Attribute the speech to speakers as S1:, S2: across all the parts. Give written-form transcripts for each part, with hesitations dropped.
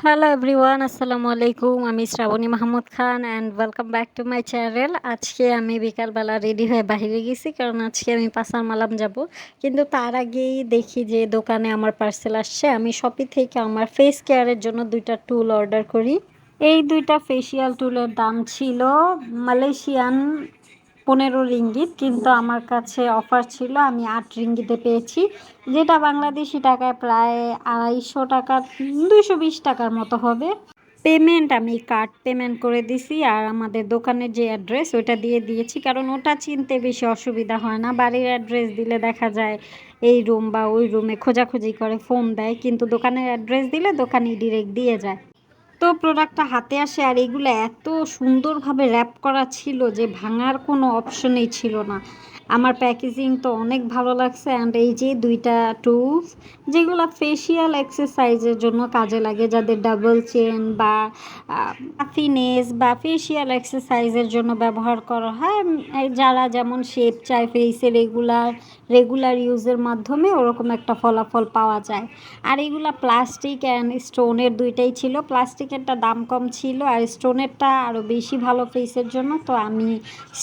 S1: Hello everyone, আসসালামু আলাইকুম। আমি Shrabani Mahmud Khan and welcome back to my channel. আজকে আমি বিকালবেলা রেডি হয়ে বাহিরে গেছি, কারণ আজকে আমি পাসার মালাম যাব। কিন্তু তার আগেই দেখি যে দোকানে আমার পার্সেল আসছে। আমি শপি থেকে আমার ফেস কেয়ারের জন্য 2টা টুল অর্ডার করি। এই 2টা ফেসিয়াল টুলের দাম ছিল মালয়েশিয়ান 15 রিঙ্গিত, কিন্তু আমার কাছে অফার ছিল, আমি 8 রিঙ্গিতে পেয়েছি, যেটা বাংলাদেশি টাকায় প্রায় 250 টাকা, 220 টাকার মতো হবে। পেমেন্ট আমি কার্ড পেমেন্ট করে দিছি, আর আমাদের দোকানের যে অ্যাড্রেস ওটা দিয়ে দিয়েছি, কারণ ওটা চিনতে বেশি অসুবিধা হয় না। বাড়ির অ্যাড্রেস দিলে দেখা যায় এই রুম বা ওই রুমে খোঁজাখুঁজি করে ফোন দেয়, কিন্তু দোকানের অ্যাড্রেস দিলে দোকানই ডিরেক্ট দিয়ে যায়। তো প্রোডাক্টটা হাতে আসে, আর এগুলো এত সুন্দরভাবে র্যাপ করা ছিল যে ভাঙার কোনো অপশনই ছিল না। আমার প্যাকেজিং তো অনেক ভালো লাগছে। অ্যান্ড এই যে 2টা টুলস, যেগুলো ফেসিয়াল এক্সারসাইজের জন্য কাজে লাগে, যাদের ডাবল চেন বা পাফিনেস বা ফেসিয়াল এক্সারসাইজের জন্য ব্যবহার করা হয়। যারা যেমন শেপ চায় ফেসে রেগুলার ইউজের মাধ্যমে ওরকম একটা ফলাফল পাওয়া যায়। আর এগুলা প্লাস্টিক অ্যান্ড স্টোনের দুইটাই ছিল। প্লাস্টিকেরটা দাম কম ছিল, আর স্টোনেরটা আরও বেশি ভালো ফেসের জন্য, তো আমি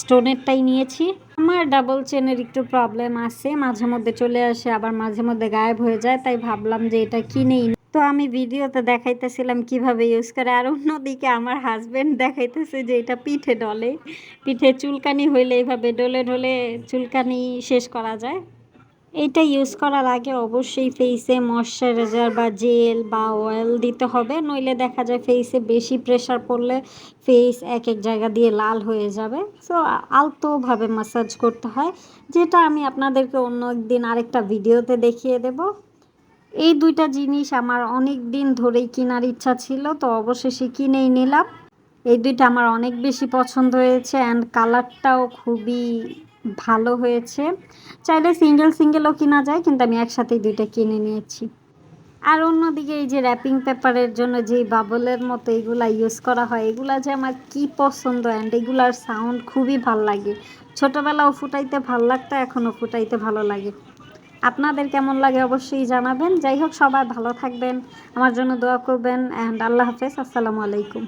S1: স্টোনেরটাই নিয়েছি। আমার ডাবল চেনের একটু প্রবলেম আছে, মাঝে মধ্যে চলে আসে আবার মাঝে মধ্যে গায়েব হয়ে যায়, তাই ভাবলাম যে এটা কিনেই। তো আমি ভিডিওতে দেখাইতেছিলাম কিভাবে ইউজ করে, আর অন্যদিকে আমার হাজব্যান্ড দেখাইতেছে যে এটা পিঠে ডলে, পিঠে চুলকানি হইলে এইভাবে ডলে ডলে চুলকানি শেষ করা যায়। এইটা ইউজ করার আগে অবশ্যই ফেসে ময়শ্চারাইজার বা জেল বা অয়েল দিতে হবে, নইলে দেখা যায় ফেসে বেশি প্রেশার পড়লে ফেস এক এক জায়গা দিয়ে লাল হয়ে যাবে। সো আলতোভাবে ম্যাসাজ করতে হয়, যেটা আমি আপনাদেরকে অন্য একদিন আরেকটা ভিডিওতে দেখিয়ে দেব। এই 2টা জিনিস আমার অনেক দিন ধরেই কেনার ইচ্ছা ছিল, তো অবশেষে কিনেই নিলাম। এই 2টা আমার অনেক বেশি পছন্দ হয়েছে, অ্যান্ড কালারটাও খুবই ভালো হয়েছে। চাইলে সিঙ্গেলও কিনা যায়, কিন্তু আমি একসাথেই 2টা কিনে নিয়েছি। আর অন্যদিকে এই যে র্যাপিং পেপারের জন্য যে বাবলের মতো এগুলা ইউজ করা হয়, এগুলা যে আমার কি পছন্দ, অ্যান্ড এগুলার সাউন্ড খুবই ভাল লাগে। ছোটোবেলাও ফুটাইতে ভাল লাগতো, এখনও ফুটাইতে ভালো লাগে। আপনাদের কেমন লাগে অবশ্যই জানাবেন। যাই হোক, সবাই ভালো থাকবেন, আমার জন্য দোয়া করবেন, অ্যান্ড আল্লাহ হাফেজ, আসসালামু আলাইকুম।